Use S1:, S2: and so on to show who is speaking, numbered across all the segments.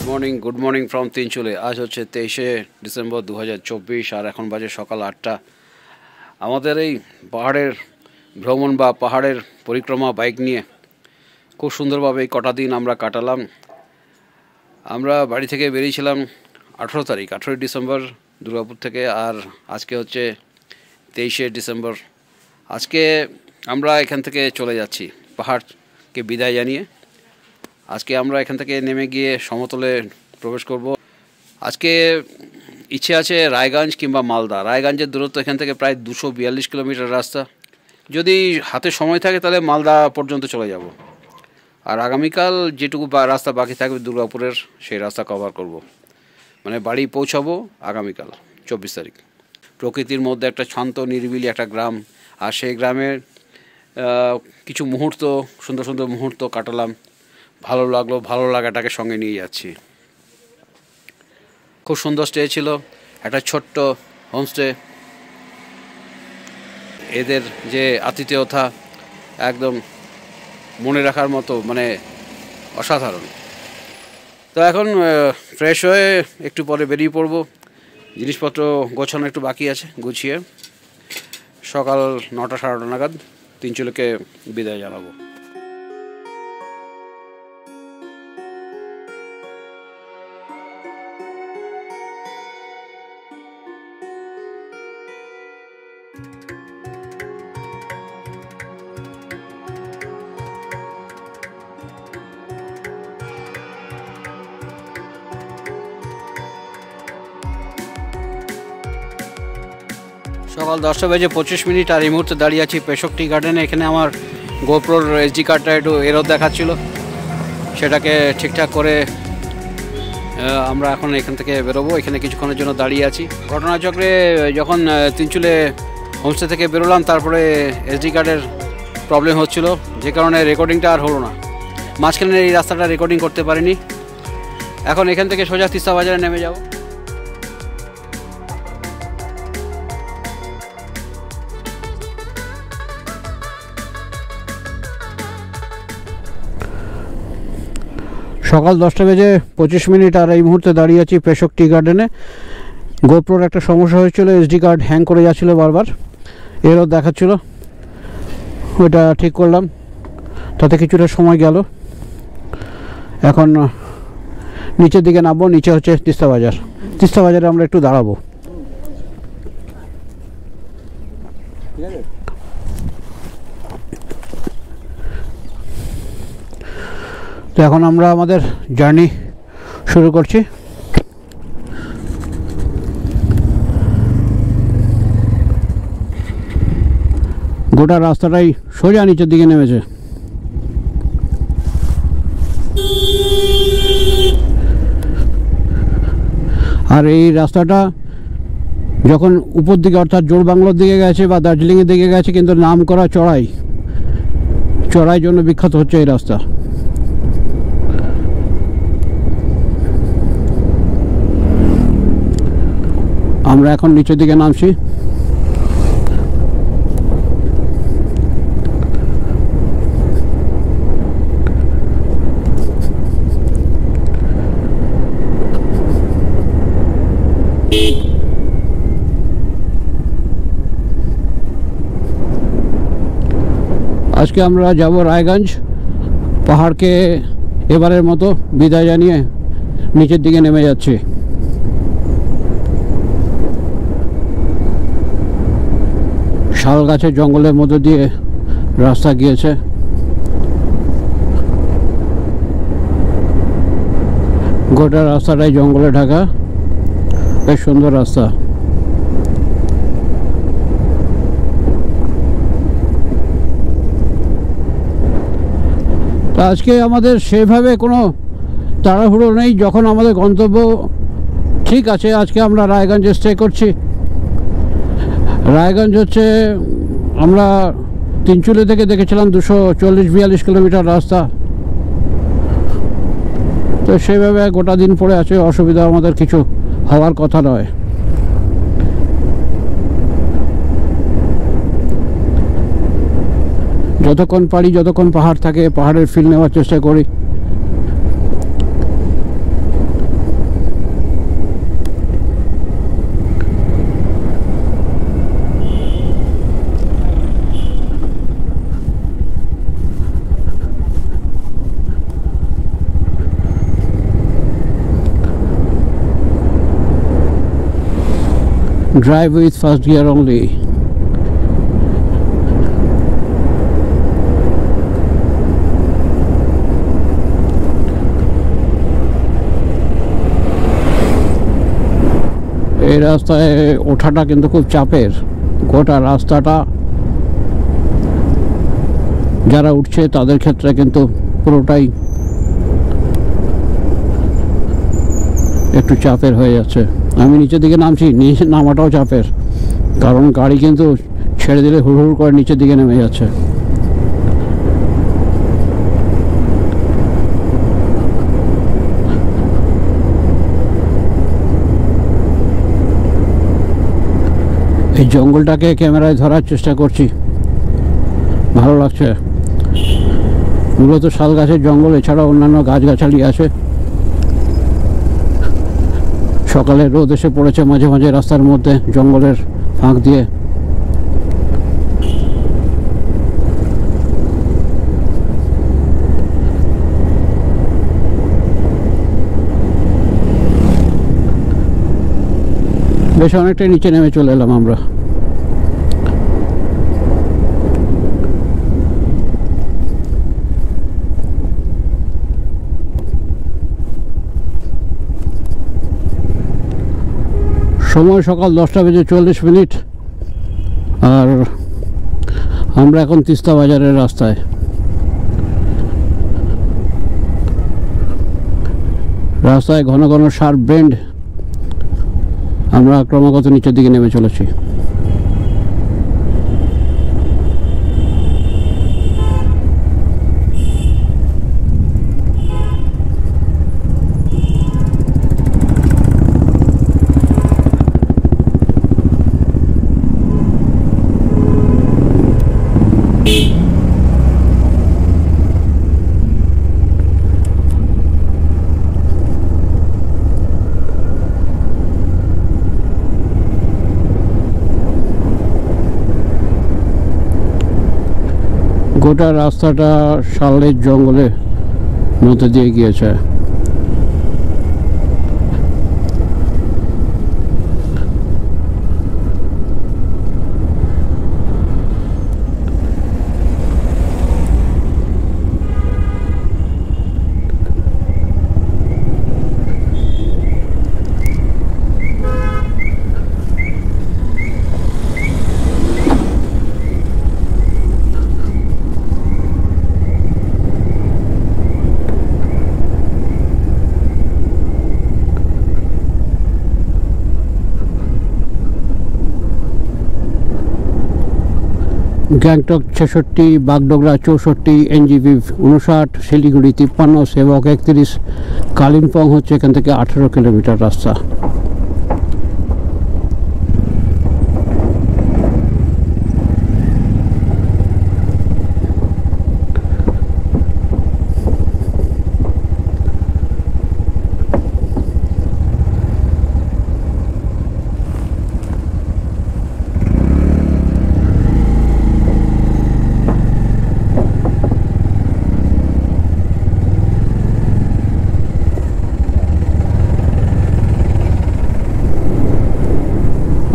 S1: Good morning from Tinchuley. আজ হচ্ছে 23শে December 2024 আর এখন বাজে সকাল 8টা। আমাদের এই পাহাড়ের ভ্রমণ বা পাহাড়ের পরিক্রমা বাইক নিয়ে খুব সুন্দরভাবে এই কটা দিন আমরা কাটালাম। আমরা বাড়ি থেকে বেরিয়েছিলাম 18 ডিসেম্বর দুর্গাপুর থেকে, আর আজকে হচ্ছে 23শে ডিসেম্বর। আজকে আমরা এখান থেকে চলে যাচ্ছি পাহাড়কে বিদায় জানিয়ে। আজকে আমরা এখান থেকে নেমে গিয়ে সমতলে প্রবেশ করব। আজকে ইচ্ছে আছে রায়গঞ্জ কিংবা মালদা। রায়গঞ্জের দূরত্ব এখান থেকে প্রায় 242 কিলোমিটার রাস্তা। যদি হাতে সময় থাকে তাহলে মালদা পর্যন্ত চলে যাব, আর আগামীকাল যেটুকু রাস্তা বাকি থাকবে দুর্গাপুরের সেই রাস্তা কভার করব। মানে বাড়ি পৌঁছাবো আগামীকাল 24 তারিখ। প্রকৃতির মধ্যে একটা শান্ত নিরিবিলি একটা গ্রাম, আর সেই গ্রামের কিছু মুহূর্ত, সুন্দর সুন্দর মুহূর্ত কাটালাম। ভালো লাগলো, ভালো লাগাটাকে সঙ্গে নিয়ে যাচ্ছি। খুব সুন্দর স্টে ছিল, একটা ছোট্ট হোমস্টে। এদের যে আতিথেয়তা একদম মনে রাখার মতো, মানে অসাধারণ। তো এখন ফ্রেশ হয়ে একটু পরে বেরিয়ে পড়ব। জিনিসপত্র গোছানো একটু বাকি আছে, গুছিয়ে সকাল 9টা সাড়ে 9 নাগাদ তিনচুলেকে বিদায় জানাবো। সকাল 10টা বেজে 25 মিনিট, আর এই মুহূর্তে দাঁড়িয়ে আছি পেশক টি গার্ডেনে। এখানে আমার গোপ্রোর এসডি কার্ডটা একটু এরর দেখাচ্ছিল, সেটাকে ঠিকঠাক করে আমরা এখন এখান থেকে বেরোবো। এখানে কিছুক্ষণের জন্য দাঁড়িয়ে আছি। ঘটনাচক্রে যখন তিনচুলে হোমস্টে থেকে বেরোলাম, তারপরে এসডি কার্ডের প্রবলেম হচ্ছিল, যে কারণে রেকর্ডিংটা আর হলো না। মাঝখানে এই রাস্তাটা রেকর্ডিং করতে পারিনি। এখন এখান থেকে সোজা তিস্তা বাজারে নেমে যাব। সকাল 10টা বেজে 25 মিনিট, আর এই মুহূর্তে দাঁড়িয়ে আছি পেশক টি গার্ডেনে। গোপ্রোর একটা সমস্যা হয়েছিল, এসডি কার্ড হ্যাং করে যাচ্ছিলো বারবার, এরও দেখাচ্ছিল। ওইটা ঠিক করলাম, তাতে কিছুটা সময় গেল। এখন নিচের দিকে নামবো। নিচে হচ্ছে তিস্তা বাজার। তিস্তা বাজারে আমরা একটু দাঁড়াবো। ঠিক আছে, তো এখন আমরা আমাদের জার্নি শুরু করছি। গোটা রাস্তাটাই সোজা নিচের দিকে নেমেছে। আর এই রাস্তাটা যখন উপর দিকে অর্থাৎ জোড়বাংলার দিকে গেছে বা দার্জিলিংয়ের দিকে গেছে, কিন্তু নাম করা চড়াই জন্য বিখ্যাত হচ্ছে এই রাস্তা। আমরা এখন নিচের দিকে নামছি। আজকে আমরা যাব রায়গঞ্জ। পাহাড়কে এবারের মতো বিদায় জানিয়ে নিচের দিকে নেমে যাচ্ছি। শাল গাছের জঙ্গলের মধ্যে দিয়ে রাস্তা গিয়েছে। গোটা রাস্তাটাই জঙ্গলে ঢাকা, বেশ সুন্দর রাস্তা। তা আজকে আমাদের সেভাবে কোনো তাড়াহুড়ো নেই। যখন আমাদের গন্তব্য ঠিক আছে, আজকে আমরা রায়গঞ্জে স্টে করছি। রায়গঞ্জ হচ্ছে, আমরা তিনচুলে থেকে দেখেছিলাম 240-42 কিলোমিটার রাস্তা। তো সেভাবে গোটা দিন পড়ে আছে, অসুবিধা আমাদের কিছু হওয়ার কথা নয়। যতক্ষণ পারি, যতক্ষণ পাহাড় থাকে, পাহাড়ের ফিল নেওয়ার চেষ্টা করি। Drive with first gear only. এই রাস্তায় ওঠাটা কিন্তু খুব চাপের। গোটা রাস্তাটা যারা উঠছে তাদের ক্ষেত্রে কিন্তু পুরোটাই একটু চাপের হয়ে যাচ্ছে। আমি নিচের দিকে নামছি, নিচে নামাটাও চাপের, কারণ গাড়ি কিন্তু ছেড়ে দিলে হুড় হুড় করে নিচের দিকে নেমে যাচ্ছে। এই জঙ্গলটাকে ক্যামেরায় ধরার চেষ্টা করছি, ভালো লাগছে। মূলত শাল গাছের জঙ্গল, এছাড়া অন্যান্য গাছগাছালি আছে। সকালে রোদ এসে পড়েছে মাঝে মাঝে রাস্তার মধ্যে, জঙ্গলের ফাঁক দিয়ে। বেশ অনেকটাই নিচে নেমে চলে এলাম আমরা। সময় সকাল 10:40, আর আমরা এখন তিস্তা বাজারের রাস্তায়। রাস্তায় ঘন ঘন শার্প বেন্ড, আমরা ক্রমাগত নিচের দিকে নেমে চলেছি। গোটা রাস্তাটা শালের জঙ্গলের মধ্যে দিয়ে গিয়েছে। গ্যাংটক 66, বাগডোগরা 64, এনজিপি 59, শিলিগুড়ি 53, সেবক 31, কালিম্পং হচ্ছে এখান থেকে 18 কিলোমিটার রাস্তা।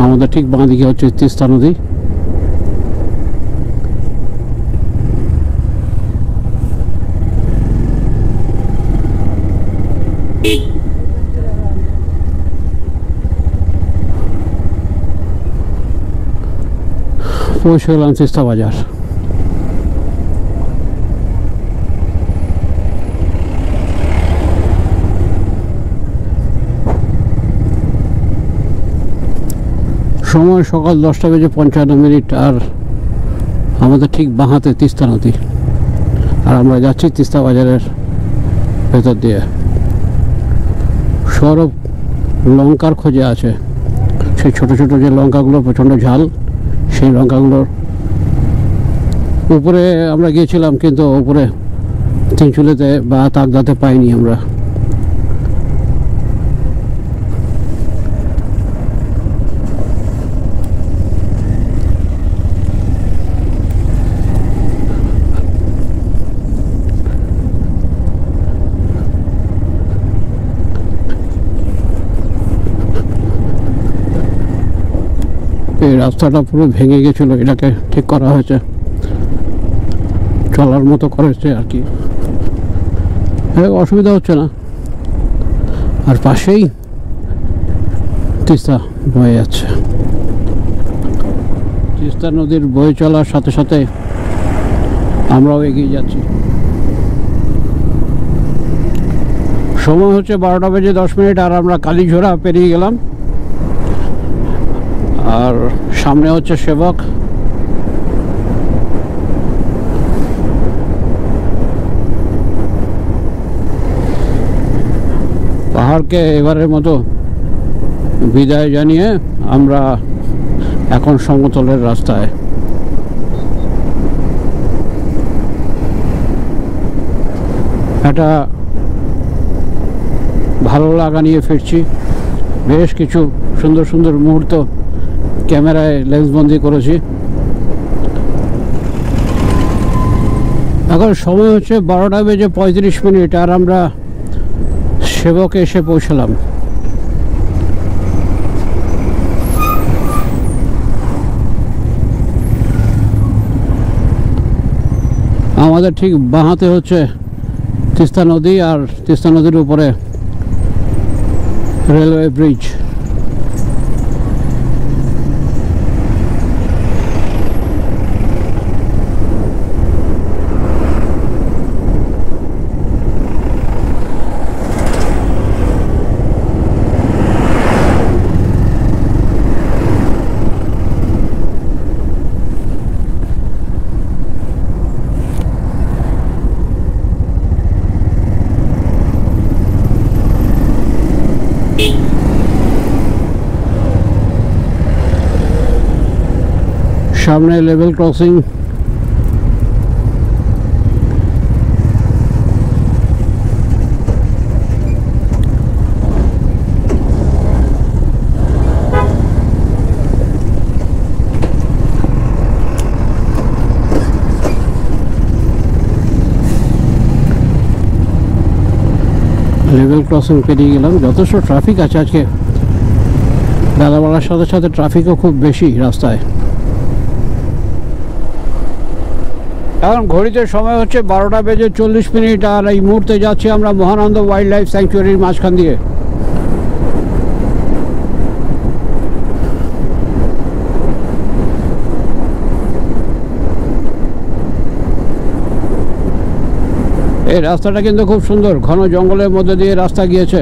S1: আমাদের ঠিক বাঁ দিকে হচ্ছে তিস্তা নদী। পৌঁছে গেলাম তিস্তা বাজার। সময় সকাল 10:55, আর আমাদের ঠিক বাঁ হাতে তিস্তা নদী, আর আমরা যাচ্ছি তিস্তা বাজারের ভেতর দিয়ে। সৌরভ লঙ্কার খোঁজে আছে, সেই ছোট ছোট যে লঙ্কাগুলো প্রচণ্ড ঝাল, সেই লঙ্কাগুলোর উপরে আমরা গিয়েছিলাম, কিন্তু উপরে তিনচুলেতে বা তাকদাতে পাইনি আমরা।
S2: এই রাস্তাটা পুরো ভেঙে গেছিল, এটাকে ঠিক করা হয়েছে, চলার মতো করেছে আর কি, অসুবিধা হচ্ছে না। আর পাশেই তিস্তা বয়ে যাচ্ছে। তিস্তা নদীর বয়ে চলার সাথে সাথে আমরাও এগিয়ে যাচ্ছি। সময় হচ্ছে 12:10 আর আমরা কালীঝোড়া পেরিয়ে গেলাম। আর সামনে হচ্ছে সেবক। পাহাড়কে এবারের মতো বিদায় জানিয়ে আমরা এখন সমতলের রাস্তায়। একটা ভালো লাগা নিয়ে ফিরছি। বেশ কিছু সুন্দর সুন্দর মুহূর্ত ক্যামেরায় লেন্সবন্দি করেছি। এখন সময় হচ্ছে 12:35 আর আমরা সেবকে এসে পৌঁছলাম। আমাদের ঠিক বাঁহাতে হচ্ছে তিস্তা নদী, আর তিস্তা নদীর উপরে রেলওয়ে ব্রিজ। সামনে লেভেল ক্রসিং। লেভেল ক্রসিং পেরিয়ে গেলাম। যথেষ্ট ট্রাফিক আছে আজকে, বেলাবেলার সাথে সাথে ট্রাফিকও খুব বেশি রাস্তায়। এখন ঘড়িতে সময় হচ্ছে 12:40 আর এই মুহূর্তে যাচ্ছি আমরা মহানন্দ ওয়াইল্ড লাইফ স্যাংচুয়ারির মাঝখান দিয়ে। এই রাস্তাটা কিন্তু খুব সুন্দর, ঘন জঙ্গলের মধ্যে দিয়ে রাস্তা গিয়েছে।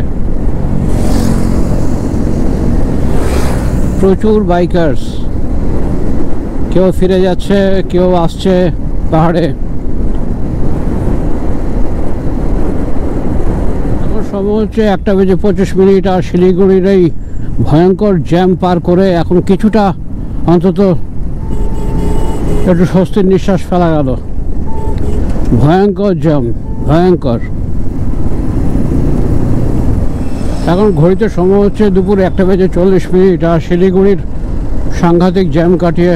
S2: প্রচুর বাইকার্স, কেউ ফিরে যাচ্ছে, কেউ আসছে পাহাড়ে। এখন সময় হচ্ছে 1:25 আর শিলিগুড়ির এই ভয়ঙ্কর জ্যাম পার করে এখন কিছুটা অন্তত একটু স্বস্তির নিঃশ্বাস ফেলা গেল। ভয়ঙ্কর জ্যাম, ভয়ঙ্কর। এখন ঘড়িতে সময় হচ্ছে দুপুর 1:40 আর শিলিগুড়ির সাংঘাতিক জ্যাম কাটিয়ে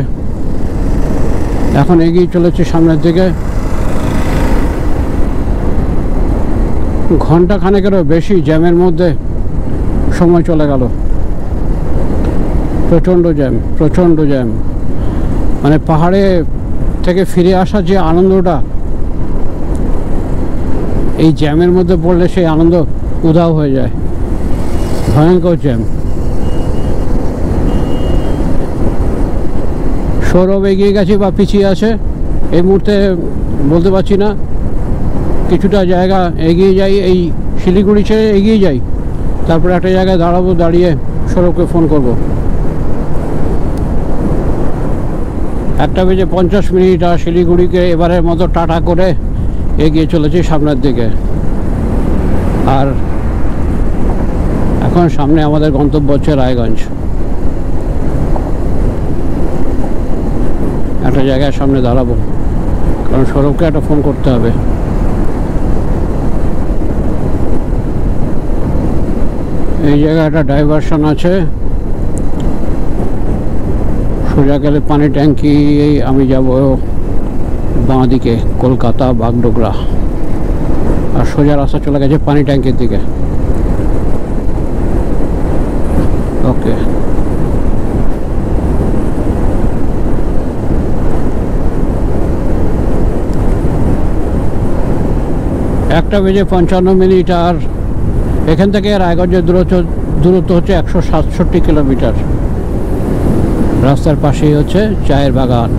S2: এখন এগিয়ে চলেছে সামনের দিকে। ঘন্টা খানেকেরও বেশি জ্যামের মধ্যে সময় চলে গেল। প্রচণ্ড জ্যাম, প্রচণ্ড জ্যাম। মানে পাহাড়ে থেকে ফিরে আসার যে আনন্দটা, এই জ্যামের মধ্যে পড়লে সেই আনন্দ উধাও হয়ে যায়। ভয়ঙ্কর জ্যাম। সৌরভ এগিয়ে গেছে বা পিছিয়ে আছে এই মুহূর্তে বলতে পারছি না। কিছুটা জায়গা এগিয়ে যাই, এই শিলিগুড়ি ছেড়ে এগিয়ে যাই, তারপরে একটা জায়গায় দাঁড়াবো, দাঁড়িয়ে সৌরভকে ফোন করব। 1:50 আর শিলিগুড়িকে এবারের মতো টাটা করে এগিয়ে চলেছি সামনের দিকে। আর এখন সামনে আমাদের গন্তব্য হচ্ছে রায়গঞ্জ। একটা জায়গায় সামনে দাঁড়াবো, কারণ সৌরভকে একটা ফোন করতে হবে। এই জায়গায় একটা ডাইভারশন আছে, সোজা গেলে পানি ট্যাঙ্কি। আমি যাব বাঁ দিকে কলকাতা বাগডোগরা, আর সোজা রাস্তা চলে গেছে পানি ট্যাঙ্কির দিকে। ওকে, 1:55 আর এখান থেকে রায়গঞ্জের দূরত্ব হচ্ছে 167 কিলোমিটার। রাস্তার পাশেই হচ্ছে চায়ের বাগান।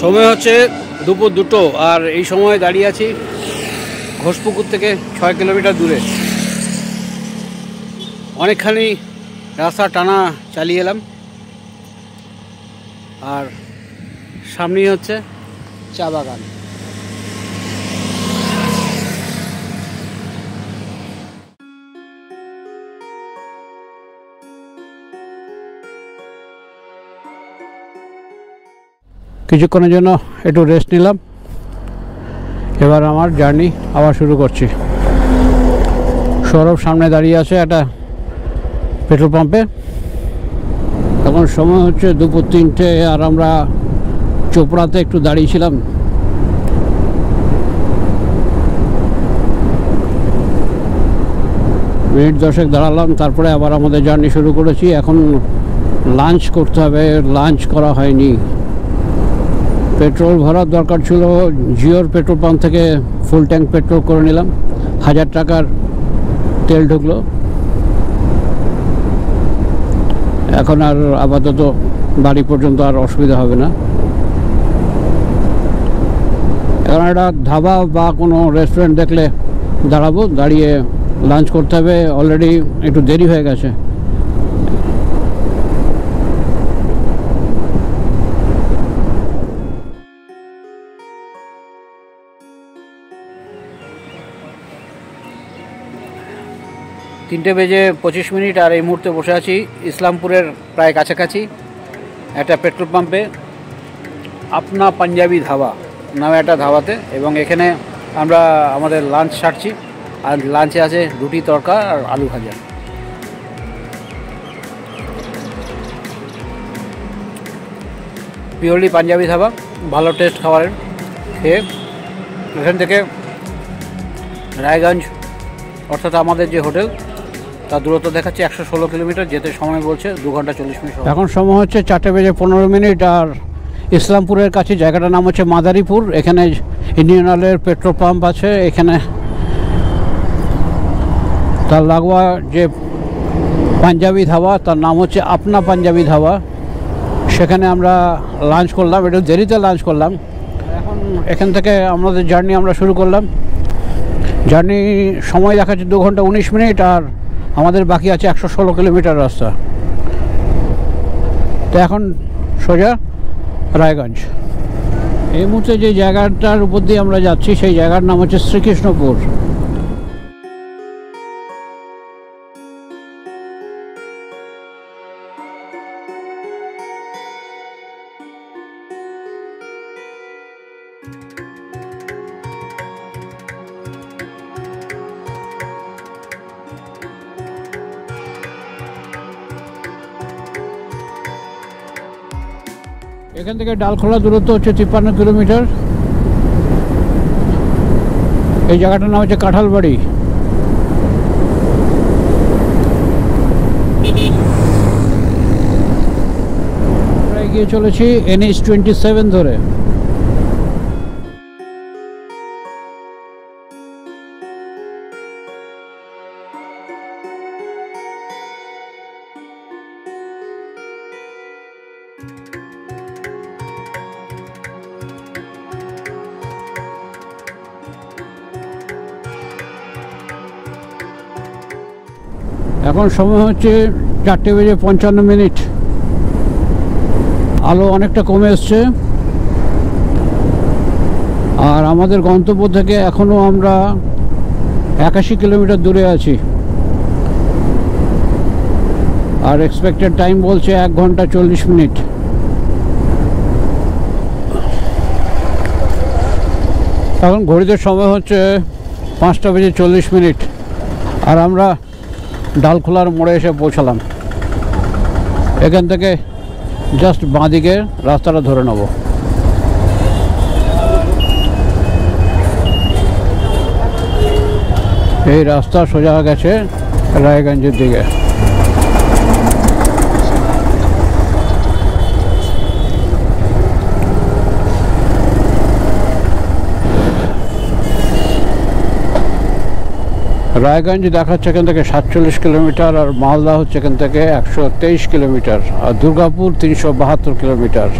S1: সময় হচ্ছে দুপুর 2টো, আর এই সময় দাঁড়িয়ে আছি ঘোষপুকুর থেকে 6 কিলোমিটার দূরে। অনেকখানি রাস্তা টানা চালিয়ে এলাম, আর সামনেই হচ্ছে চা বাগান।
S2: কিছুক্ষণের জন্য একটু রেস্ট নিলাম, এবার আমার জার্নি আবার শুরু করছি। সৌরভ সামনে দাঁড়িয়ে আছে একটা পেট্রোল পাম্পে। এখন সময় হচ্ছে দুপুর 3টে, আর আমরা চোপড়াতে একটু দাঁড়িয়েছিলাম। মিনিট 10 দাঁড়ালাম, তারপরে আবার আমাদের জার্নি শুরু করেছি। এখন লাঞ্চ করতে হবে, লাঞ্চ করা হয়নি। পেট্রোল ভরার দরকার ছিল, জিওর পেট্রোল পাম্প থেকে ফুল ট্যাঙ্ক পেট্রোল করে নিলাম। 1000 টাকার তেল ঢুকলো। এখন আর আপাতত বাড়ি পর্যন্ত আর অসুবিধা হবে না। এখন একটা ধাবা বা কোনো রেস্টুরেন্ট দেখলে দাঁড়াবো, দাঁড়িয়ে লাঞ্চ করতে হবে। অলরেডি একটু দেরি হয়ে গেছে।
S1: তিনটে বেজে 25 মিনিট, আর এই মুহূর্তে বসে আছি ইসলামপুরের প্রায় কাছাকাছি একটা পেট্রোল পাম্পে, আপনা পাঞ্জাবি ধাবা নামে একটা ধাবাতে। এবং এখানে আমরা আমাদের লাঞ্চ সারছি, আর লাঞ্চে আছে রুটি তড়কা আর আলু ভাজা। পিওরলি পাঞ্জাবি ধাবা, ভালো টেস্ট খাবারের। খেয়ে এখান থেকে রায়গঞ্জ অর্থাৎ আমাদের যে হোটেল তার দূরত্ব দেখাচ্ছে 116 কিলোমিটার, যেতে সময় বলছে 2 ঘন্টা 40 মিনিট।
S2: এখন সময় হচ্ছে 4:15, আর ইসলামপুরের কাছে জায়গাটার নাম হচ্ছে মাদারীপুর। এখানে ইন্ডিয়ান অয়েলের পেট্রোল পাম্প আছে। এখানে তার লাগোয়া যে পাঞ্জাবি ধাবা, তার নাম হচ্ছে আপনা পাঞ্জাবি ধাবা। সেখানে আমরা লাঞ্চ করলাম, একটু দেরিতে লাঞ্চ করলাম। এখন এখান থেকে আমাদের জার্নি আমরা শুরু করলাম। জার্নি সময় দেখাচ্ছে 2 ঘন্টা 19 মিনিট, আর আমাদের বাকি আছে 116 কিলোমিটার রাস্তা। তো এখন সোজা রায়গঞ্জ। এই মুহূর্তে যে জায়গাটার উপর দিয়ে আমরা যাচ্ছি সেই জায়গার নাম হচ্ছে শ্রীকৃষ্ণপুর। এখান থেকে ডালখোলা দূরত্ব হচ্ছে 53 কিলোমিটার। এই জায়গাটার নাম হচ্ছে কাঁঠালবাড়ি। আমরা এগিয়ে চলেছি NH 27 ধরে। এখন সময় হচ্ছে 4:55। আলো অনেকটা কমে এসছে, আর আমাদের গন্তব্য থেকে এখনও আমরা 81 কিলোমিটার দূরে আছি। আর এক্সপেক্টেড টাইম বলছে 1 ঘন্টা 40 মিনিট। এখন ঘড়িতে সময় হচ্ছে 5:40, আর আমরা ডালখোলার মোড়ে এসে পৌঁছালাম। এখান থেকে জাস্ট বাঁদিকে রাস্তাটা ধরে নেব। এই রাস্তা সোজা গেছে রায়গঞ্জের দিকে। রায়গঞ্জ দেখাচ্ছে এখান থেকে 47 কিলোমিটার, আর মালদা হচ্ছে এখান থেকে 123 কিলোমিটার, আর দুর্গাপুর 372 কিলোমিটার।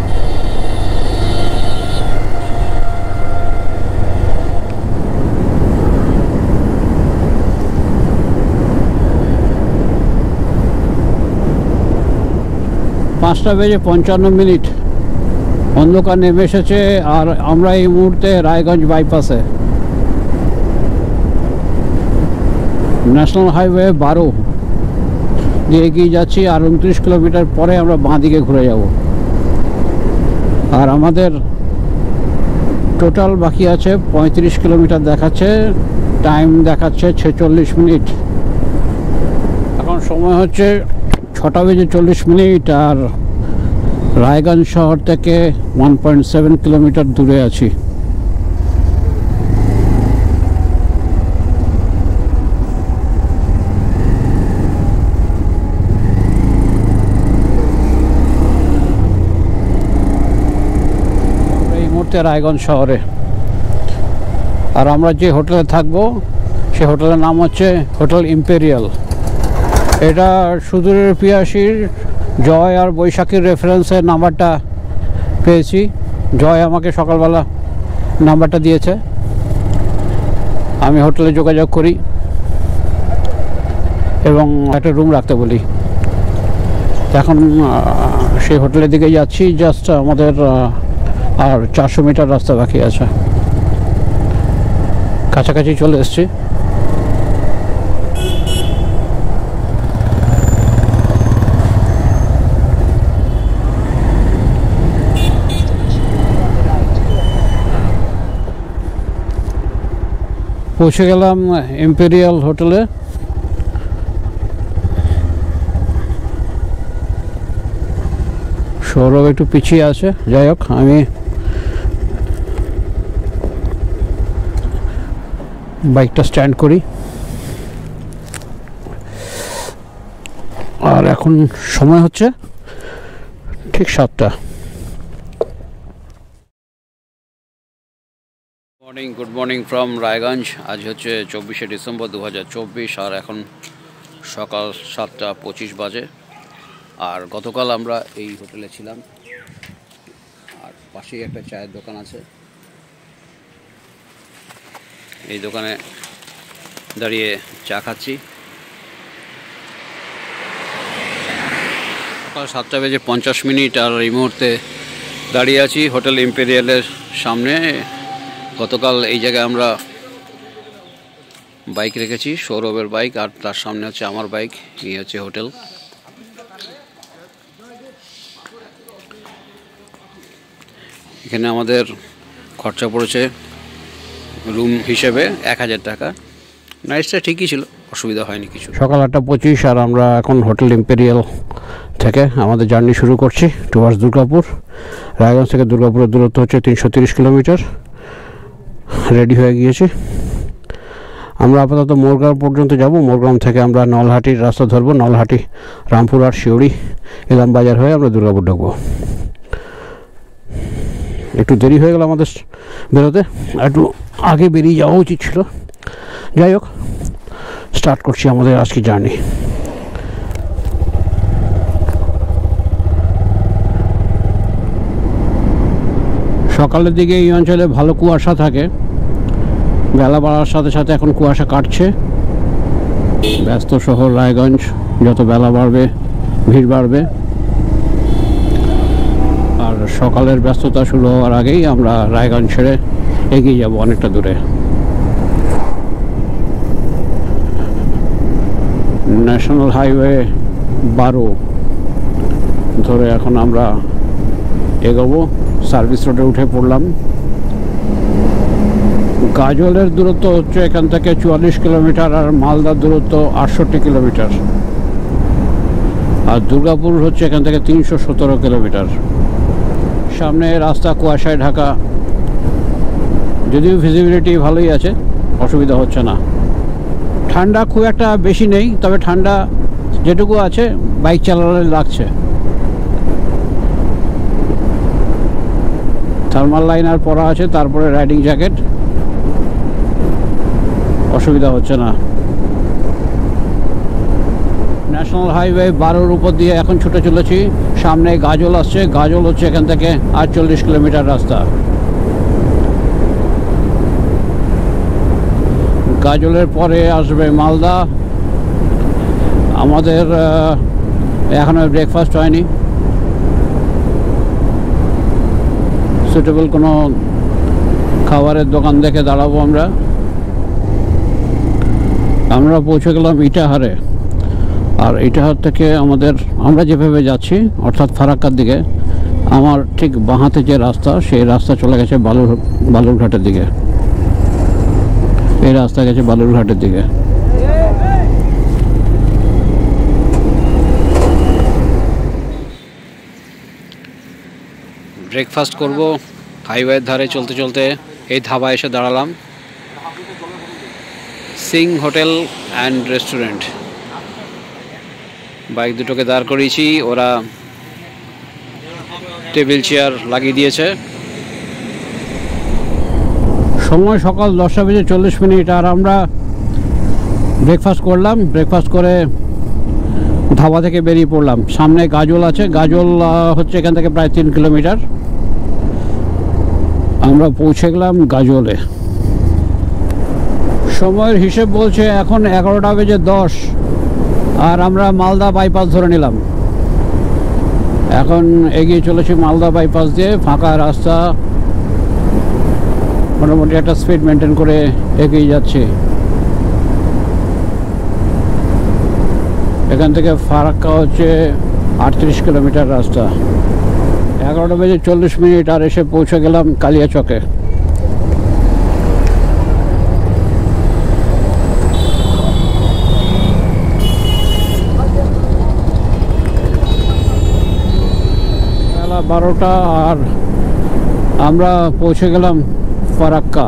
S2: পাঁচটা বেজে 55 অন্ধকার নেমে এসেছে, আর আমরা এই মুহূর্তে রায়গঞ্জ বাইপাসে। ন্যাশনাল হাইওয়ে 12 দিয়ে এগিয়ে যাচ্ছি, আর 29 কিলোমিটার পরে আমরা বাঁ দিকে ঘুরে যাব। আর আমাদের টোটাল বাকি আছে 35 কিলোমিটার দেখাচ্ছে, টাইম দেখাচ্ছে 46 মিনিট। এখন সময় হচ্ছে 6টা বেজে 40 মিনিট, আর রায়গঞ্জ শহর থেকে 1.7 কিলোমিটার দূরে আছি। এই মুহূর্তে রায়গঞ্জ শহরে, আর আমরা যে হোটেলে থাকবো সে হোটেলের নাম হচ্ছে হোটেল ইম্পেরিয়াল। এটা সুদূরের পিয়াসীর জয় আর বৈশাখীর রেফারেন্সের নাম্বারটা পেয়েছি। জয় আমাকে সকালবেলা নাম্বারটা দিয়েছে, আমি হোটেলে যোগাযোগ করি এবং একটা রুম রাখতে বলি। এখন সেই হোটেলের দিকে যাচ্ছি, জাস্ট আমাদের আর 400 মিটার রাস্তা বাকি আছে, কাছাকাছি চলে এসছি। পৌঁছে গেলাম ইম্পেরিয়াল হোটেলে। সৌরভ একটু পিছিয়ে আছে, যাই হোক আমি বাইকটা স্ট্যান্ড করি। আর এখন সময় হচ্ছে ঠিক 7টা।
S1: Good morning from Raiganj. আজ হচ্ছে 24শে ডিসেম্বর 2024, আর এখন সকাল 7টা 25 বাজে। আর গতকাল আমরা এই হোটেলে ছিলাম, আর পাশেই একটা চায়ের দোকান আছে। এই দোকানে দাঁড়িয়ে চা খাচ্ছি। সকাল 7টা বেজে 50 মিনিট, আর এই মুহূর্তে দাঁড়িয়ে আছি হোটেল ইম্পেরিয়ালের সামনে। গতকাল এই জায়গায় আমরা বাইক রেখেছি, সৌরভের বাইক, আর তার সামনে হচ্ছে আমার বাইক। এই হচ্ছে হোটেল। এখানে আমাদের খরচা পড়েছে রুম হিসেবে 1000 টাকা। নাইটটা ঠিকই ছিল, অসুবিধা হয়নি কিছু।
S2: সকাল 8:25, আর আমরা এখন হোটেল ইম্পেরিয়াল থেকে আমাদের জার্নি শুরু করছি টুয়ার্ডস দুর্গাপুর। রায়গঞ্জ থেকে দুর্গাপুরের দূরত্ব হচ্ছে 330 কিলোমিটার। রেডি হয়ে গিয়েছি। আমরা আপাতত মোরগ্রাম পর্যন্ত যাব। মোরগ্রাম থেকে আমরা নলহাটির রাস্তা ধরবো। নলহাটি, রামপুরহাট, শিউড়ি, ইলাম বাজার হয়ে আমরা দুর্গাপুর ঢুকবো। একটু দেরি হয়ে গেল আমাদের বেরোতে, একটু আগে বেরিয়ে যাওয়া উচিত ছিল। যাই হোক, স্টার্ট করছি আমাদের আজকে জার্নি। সকালের দিকে এই অঞ্চলে ভালো কুয়াশা থাকে, বেলা বাড়ার সাথে সাথে এখন কুয়াশা কাটছে। ব্যস্ত শহর রায়গঞ্জ, যত বেলা বাড়বে ভিড় বাড়বে। আর সকালের ব্যস্ততা শুরু হওয়ার আগেই আমরা রায়গঞ্জ ছেড়ে এগিয়ে যাব অনেকটা দূরে। ন্যাশনাল হাইওয়ে 12 ধরে এখন আমরা এগোবো। সার্ভিস রোডে উঠে পড়লাম। গাজলের দূরত্ব হচ্ছে এখান থেকে 44 কিলোমিটার, আর মালদার দূরত্ব 68 কিলোমিটার, আর দুর্গাপুর হচ্ছে এখান থেকে 317 কিলোমিটার। সামনে রাস্তা কুয়াশায় ঢাকা, যদিও ভিজিবিলিটি ভালোই আছে, অসুবিধা হচ্ছে না। ঠান্ডা খুব একটা বেশি নেই, তবে ঠান্ডা যেটুকু আছে বাইক চালালে লাগছে। থার্মাল লাইনার পরা আছে, তারপরে রাইডিং জ্যাকেট, অসুবিধা হচ্ছে না। ন্যাশনাল হাইওয়ে 12-র উপর দিয়ে এখন ছুটে চলেছি। সামনে গাজল আসছে, গাজল হচ্ছে এখান থেকে 48 কিলোমিটার রাস্তা। গাজলের পরে আসবে মালদা। আমাদের এখনো ব্রেকফাস্ট হয়নি, সুটেবল কোনো খাবারের দোকান দেখে দাঁড়াবো আমরা। আমরা পৌঁছে গেলাম ইটাহারে, আর ইটাহার থেকে আমরা যেভাবে যাচ্ছি অর্থাৎ ফারাক্কার দিকে, আমার ঠিক বাঁহাতে যে রাস্তা, সেই রাস্তা চলে গেছে বালুরঘাটের দিকে। এই রাস্তা গেছে বালুরঘাটের দিকে।
S1: ব্রেকফাস্ট করব হাইওয়ের ধারে চলতে চলতে এই ধাবা এসে দাঁড়ালাম, Singh hotel and restaurant. Bike দুটোকে দাঁড় করিয়েছি, ওরা টেবিল চেয়ার লাগিয়ে দিয়েছে।
S2: সময় সকাল 10:40, আর আমরা ব্রেকফাস্ট করলাম। ব্রেকফাস্ট করে ধাবা থেকে বেরিয়ে পড়লাম। সামনে গাজল আছে, গাজল হচ্ছে এখান থেকে প্রায় 3 কিলোমিটার। আমরা পৌঁছে গেলাম গাজলে। সময়ের হিসেব বলছে এখন 11:10, আর আমরা মালদা বাইপাস ধরে নিলাম। এখন এগিয়ে চলেছি মালদা বাইপাস দিয়ে, ফাঁকা রাস্তা, মোটামুটি একটা স্পিড মেনটেন করে এগিয়ে যাচ্ছি। এখান থেকে ফারাক্কা হচ্ছে 38 কিলোমিটার রাস্তা। 11:40, আর এসে পৌঁছে গেলাম কালিয়াচকে। বেলা 12টা, আর আমরা পৌঁছে গেলাম ফারাক্কা।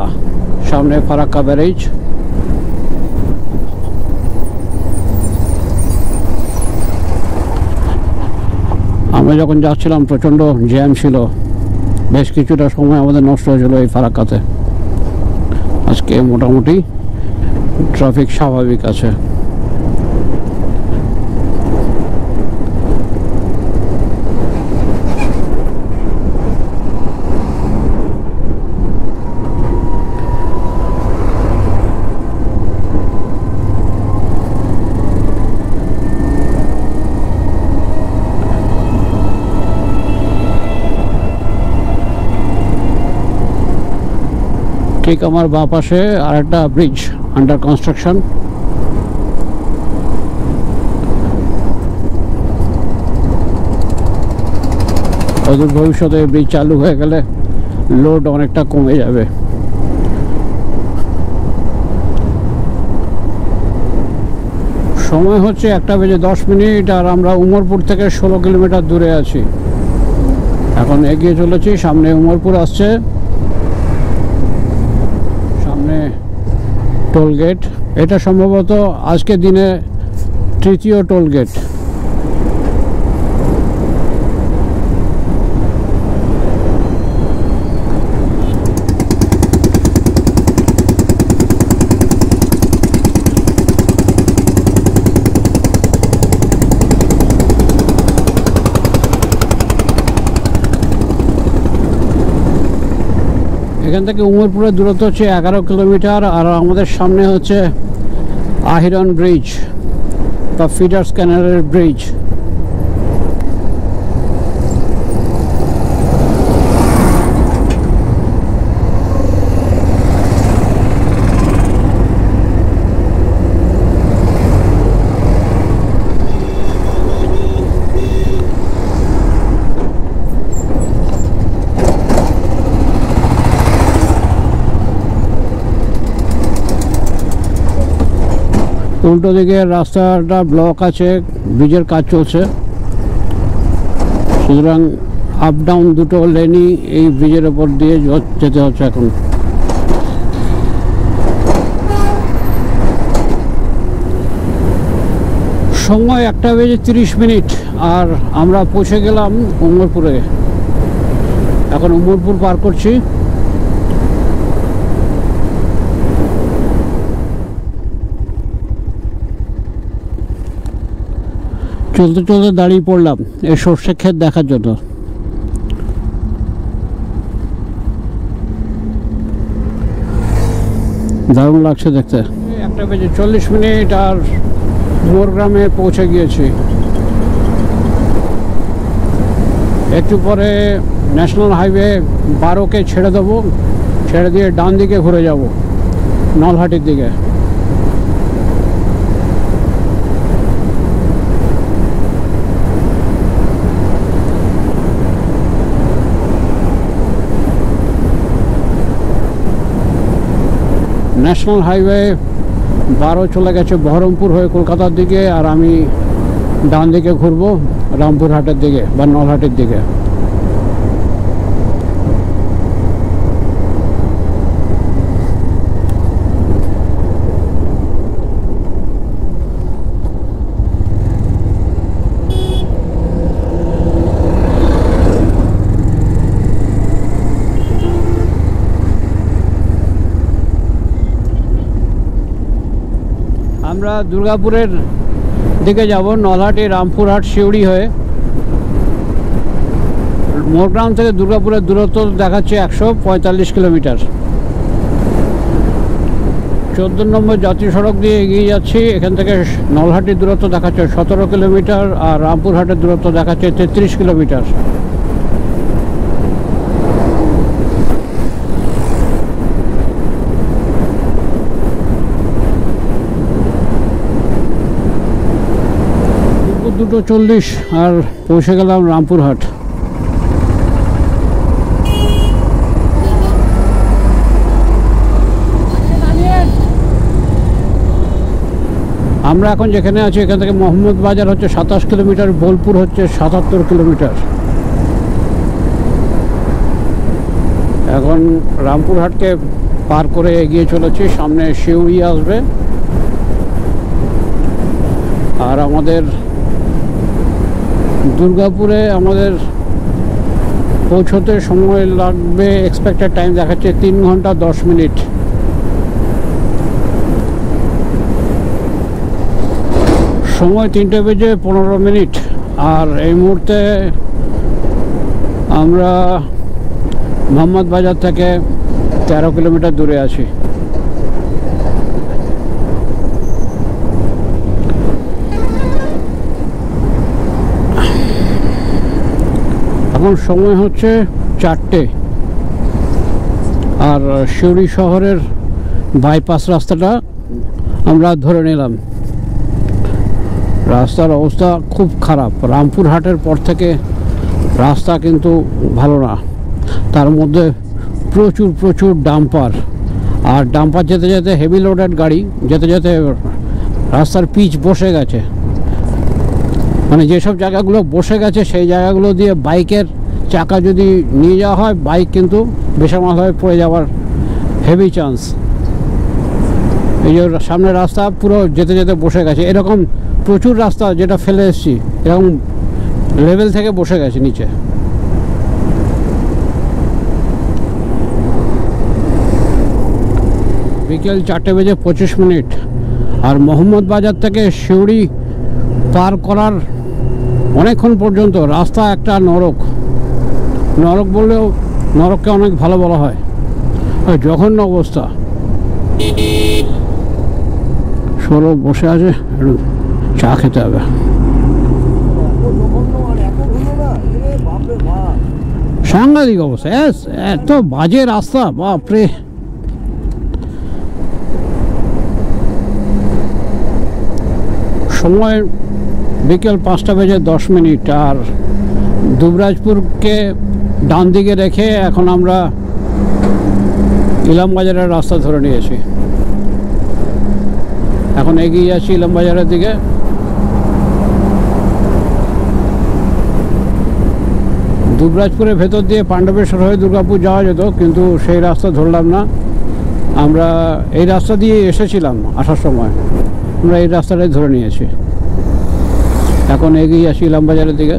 S2: সামনে ফারাক্কা ব্যারেজ। আমরা যখন যাচ্ছিলাম প্রচণ্ড জ্যাম ছিল, বেশ কিছুটা সময় আমাদের নষ্ট হয়েছিল এই ফারাক্কাতে। আজকে মোটামুটি ট্রাফিক স্বাভাবিক আছে। ঠিক আমার বাঁ পাশে আরেকটা ব্রিজ আন্ডার কনস্ট্রাকশন। অদূর ভবিষ্যতে ব্রিজ চালু হয়ে গেলে লোড অনেকটা কমে যাবে। সময় হচ্ছে 1:10, আর আমরা উমরপুর থেকে 16 কিলোমিটার দূরে আছি। এখন এগিয়ে চলেছি, সামনে উমরপুর আসছে, টোল গেট। এটা সম্ভবত আজকের দিনে 3য় টোল গেট। এখান থেকে উমরপুরের দূরত্ব হচ্ছে 11 কিলোমিটার, আর আমাদের সামনে হচ্ছে আহিরন ব্রিজ বা ফিডার্স ক্যানালের ব্রিজ। উল্টো দিকে রাস্তাটা ব্লক আছে, ব্রিজের কাজ চলছে, সুতরাং আপ ডাউন দুটো লেনই এই ব্রিজের ওপর দিয়ে যেতে হচ্ছে এখন। সময় 1:30, আর আমরা পৌঁছে গেলাম উমরপুরে। এখন উমরপুর পার করছি। চলতে চলতে দাঁড়িয়ে পড়লাম এই সর্ষে ক্ষেত দেখার জন্য। দারুণ লাগছে দেখতে। 1:40 আর মোরগ্রামে পৌঁছে গিয়েছি। একটু পরে ন্যাশনাল হাইওয়ে 12কে ছেড়ে দেবো, ছেড়ে দিয়ে ডান দিকে ঘুরে যাব নলহাটির দিকে। ন্যাশনাল হাইওয়ে 12 চলে গেছে বহরমপুর হয়ে কলকাতার দিকে, আর আমি ডান দিকে ঘুরবো রামপুরহাটের দিকে বা নলহাটির দিকে। আমরা দুর্গাপুরের দিকে যাব, নলহাটি, রামপুরহাট, সিউড়ি হয়ে। মোরগ্রাম থেকে দুর্গাপুরের দূরত্ব দেখাচ্ছে 145 কিলোমিটার। 14 নম্বর জাতীয় সড়ক দিয়ে এগিয়ে যাচ্ছি। এখান থেকে নলহাটির দূরত্ব দেখাচ্ছে 17 কিলোমিটার, আর রামপুরহাটের দূরত্ব দেখাচ্ছে 33 কিলোমিটার। দুপুর 2:40 আর পৌঁছে গেলাম রামপুরহাট। আমরা এখন যেখানে আছি এখান থেকে মোহাম্মদ বাজার হচ্ছে 27 কিলোমিটার, বোলপুর হচ্ছে 77 কিলোমিটার। এখন রামপুরহাটকে পার করে এগিয়ে চলেছি, সামনে সিউড়ি আসবে। আর আমাদের দুর্গাপুরে আমাদের পৌঁছতে সময় লাগবে, এক্সপেক্টেড টাইম দেখাচ্ছে 3 ঘন্টা 10 মিনিট। সময় 3:15। আর এই মুহূর্তে আমরা মোহাম্মদ বাজার থেকে 13 কিলোমিটার দূরে আছি। এখন সময় হচ্ছে 4টে। আর সিউড়ি শহরের বাইপাস রাস্তাটা আমরা ধরে নিলাম। রাস্তার অবস্থা খুব খারাপ। রামপুরহাটের পর থেকে রাস্তা কিন্তু ভালো না, তার মধ্যে প্রচুর প্রচুর ডাম্পার। আর ডাম্পার যেতে যেতে হেভি লোডেড গাড়ি যেতে যেতে রাস্তার পিচ বসে গেছে। মানে যেসব জায়গাগুলো বসে গেছে সেই জায়গাগুলো দিয়ে বাইকের চাকা যদি নিয়ে যাওয়া হয়, বাইক কিন্তু বেসামালভাবে পড়ে যাওয়ার হেভি চান্স। এই যে সামনের রাস্তা পুরো যেতে যেতে বসে গেছে। এরকম প্রচুর রাস্তা যেটা ফেলে এসেছি এরকম লেভেল থেকে বসে গেছে নিচে। বিকেল 4:25। আর মোহাম্মদ বাজার থেকে সিউড়ি পার করার অনেকক্ষণ পর্যন্ত রাস্তা একটা নরক। নরক বললেও নরককে অনেক ভালো বলা হয়, জঘন্য অবস্থা। সরো বসে আছে, একটু চা খেতে হবে। সাংঘাতিক অবস্থা, এত বাজে রাস্তা, বাপরে। সময় বিকেল 5:10। আর দুবরাজপুরকে ডান দিকে রেখে এখন আমরা ইলামবাজারের রাস্তা ধরে নিয়েছি। এখন এগিয়ে যাচ্ছি ইলামবাজারের দিকে। দুবরাজপুরের ভেতর দিয়ে পাণ্ডবেশ্বর হয়ে দুর্গাপুর যাওয়া যেত, কিন্তু সেই রাস্তা ধরলাম না। আমরা এই রাস্তা দিয়ে এসেছিলাম আসার সময়, আমরা এই রাস্তাটাই ধরে নিয়েছি। এখন এগিয়ে আসি ইলামবাজারের দিকে।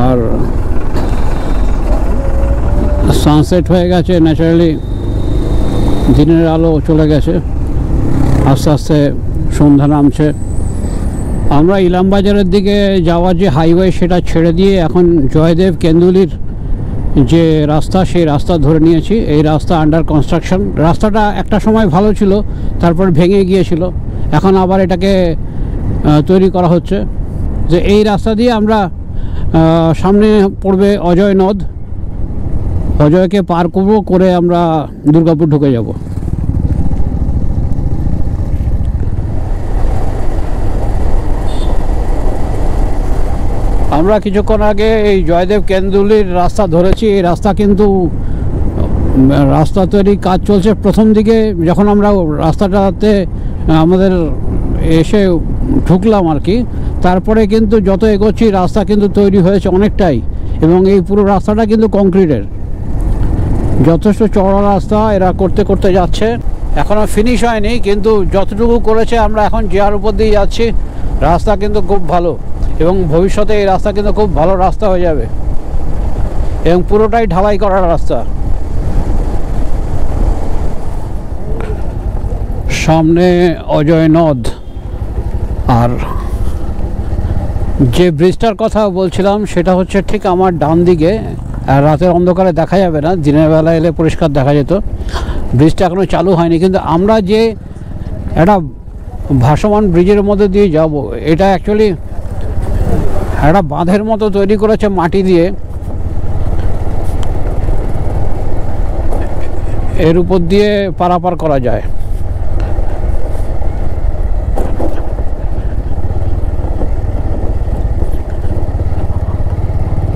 S2: আর সানসেট হয়ে গেছে, ন্যাচারালি দিনের আলো চলে গেছে, আস্তে আস্তে সন্ধ্যা নামছে। আমরা ইলামবাজারের দিকে যাওয়ার যে হাইওয়ে সেটা ছেড়ে দিয়ে এখন জয়দেব কেন্দুলির যে রাস্তা সেই রাস্তা ধরে নিয়েছি। এই রাস্তা আন্ডার কনস্ট্রাকশন। রাস্তাটা একটা সময় ভালো ছিল, তারপর ভেঙে গিয়েছিল, এখন আবার এটাকে তৈরি করা হচ্ছে। যে এই রাস্তা দিয়ে আমরা সামনে পড়বে অজয় নদ, অজয়কে পার করবো, করে আমরা দুর্গাপুর ঢুকে যাব। আমরা কিছুক্ষণ আগে এই জয়দেব কেন্দুলির রাস্তা ধরেছি। এই রাস্তা কিন্তু রাস্তা তৈরি কাজ চলছে। প্রথম দিকে যখন আমরা রাস্তাটাতে আমাদের এসে ঢুকলাম আর কি, তারপরে কিন্তু যত এগোচ্ছি রাস্তা কিন্তু তৈরি হয়েছে অনেকটাই, এবং এই পুরো রাস্তাটা কিন্তু কংক্রিটের, যথেষ্ট চওড়া রাস্তা এরা করতে করতে যাচ্ছে। এখনও ফিনিশ হয়নি, কিন্তু যতটুকু করেছে আমরা এখন জিয়ার উপর দিয়ে যাচ্ছি। রাস্তা কিন্তু খুব ভালো, এবং ভবিষ্যতে এই রাস্তা কিন্তু খুব ভালো রাস্তা হয়ে যাবে, এবং পুরোটাই ঢালাই করার রাস্তা। সামনে অজয় নদ, আর যে ব্রিজটার কথা বলছিলাম সেটা হচ্ছে ঠিক আমার ডান দিকে। আর রাতের অন্ধকারে দেখা যাবে না, দিনের বেলা এলে পরিষ্কার দেখা যেত। ব্রিজটা এখনও চালু হয়নি, কিন্তু আমরা যে একটা ভাসমান ব্রিজের মধ্যে দিয়ে যাব, এটা অ্যাকচুয়ালি একটা বাঁধের মতো তৈরি করেছে মাটি দিয়ে। এর উপর দিয়ে পারাপার করা যায়।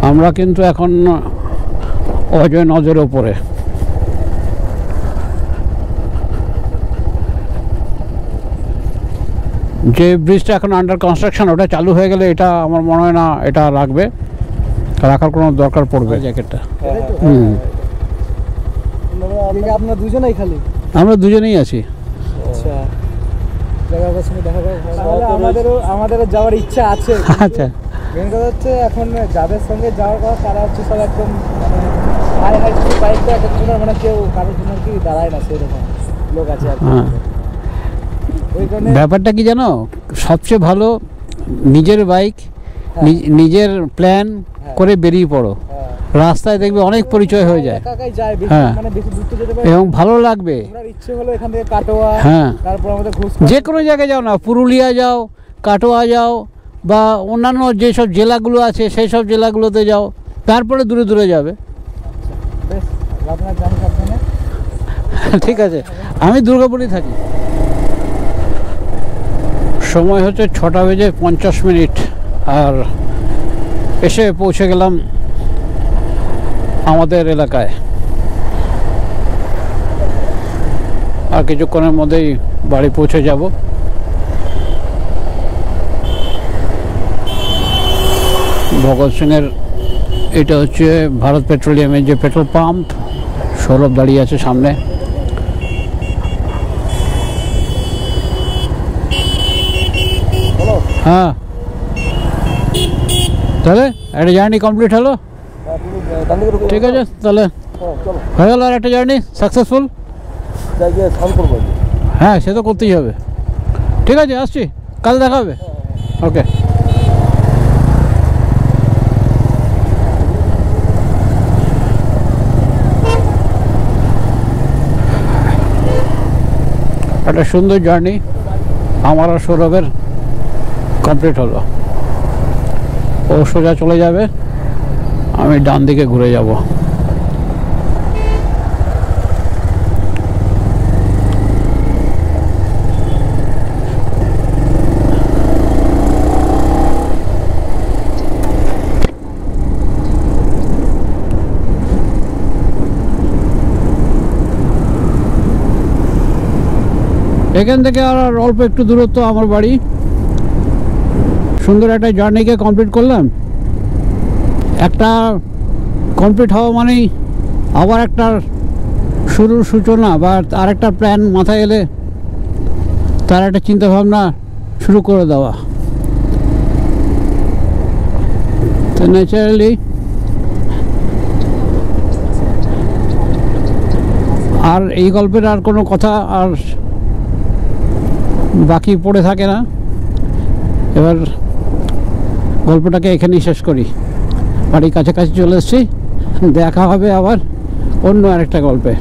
S2: আমরা কিন্তু এখন অজয় নদের ওপরে। যে ব্রিজটা এখন আন্ডার কনস্ট্রাকশন, ওটা চালু হয়ে গেলে এটা আমার মনে হয় না এটা রাখার কোনো দরকার পড়বে জ্যাকেটটা।
S3: আপনার দুজনেই খালি?
S2: আমরা দুজনেই আছি।
S3: আচ্ছা, আমাদেরও যাওয়ার ইচ্ছা আছে।
S2: আচ্ছা,
S3: মেন কথা হচ্ছে এখন যাদের সঙ্গে যাওয়ার কথা তারা হচ্ছে সব একদম হাই হাই বাইকটা একজনের মানে কেউ কারোর জন্য কি দাঁড়ায় না, সেরকম লোক আছে আর কি। ওই কারণে
S2: ব্যাপারটা কি জানো, সবচেয়ে ভালো নিজের বাইক, নিজের প্ল্যান করে বেরিয়ে পড়ো। রাস্তায় দেখবে অনেক পরিচয় হয়ে যায়। হ্যাঁ, এবং ভালো লাগবে।
S3: ইচ্ছে হলো এখান থেকে কাটোয়া,
S2: হ্যাঁ,
S3: তারপর আমাদের
S2: যে কোনো জায়গায় যাও না, পুরুলিয়া যাও, কাটোয়া যাও, বা অন্যান্য যেসব জেলাগুলো আছে সেই সব জেলাগুলোতে যাও, তারপরে দূরে দূরে যাবে। ঠিক আছে, আমি দুর্গাপুরেই থাকি। সময় হচ্ছে 6:50, আর এসে পৌঁছে গেলাম আমাদের এলাকায়। আর কিছুক্ষণের মধ্যেই বাড়ি পৌঁছে যাব। ভগৎ সিংয়ের এটা হচ্ছে ভারত পেট্রোলিয়ামের যে পেট্রোল পাম্প, সৌরভ দাঁড়িয়ে আছে সামনে। হ্যাঁ, তাহলে একটা জার্নি কমপ্লিট হলো। ঠিক আছে, তাহলে হয়ে গেল আর একটা জার্নি সাকসেসফুল। হ্যাঁ, সে তো করতেই হবে। ঠিক আছে, আসছি, কাল দেখা হবে। ওকে। একটা সুন্দর জার্নি আমার আর সৌরভের কমপ্লিট হলো। ও সোজা চলে যাবে, আমি ডান দিকে ঘুরে যাব। এখান থেকে আর অল্প একটু দূরত্ব আমার বাড়ি। সুন্দর একটা জার্নিকে কমপ্লিট করলাম। একটা কমপ্লিট হওয়া মানেই আবার একটা শুরুর সূচনা, বা আরেকটা প্ল্যান মাথায় এলে তার একটা চিন্তাভাবনা শুরু করে দেওয়া। তো ন্যাচারালি আর এই গল্পের আর কোনো কথা আর বাকি পড়ে থাকে না। এবার গল্পটাকে এখানেই শেষ করি। বাড়ির কাছাকাছি চলে এসেছি, দেখা হবে আবার অন্য আরেকটা গল্পে।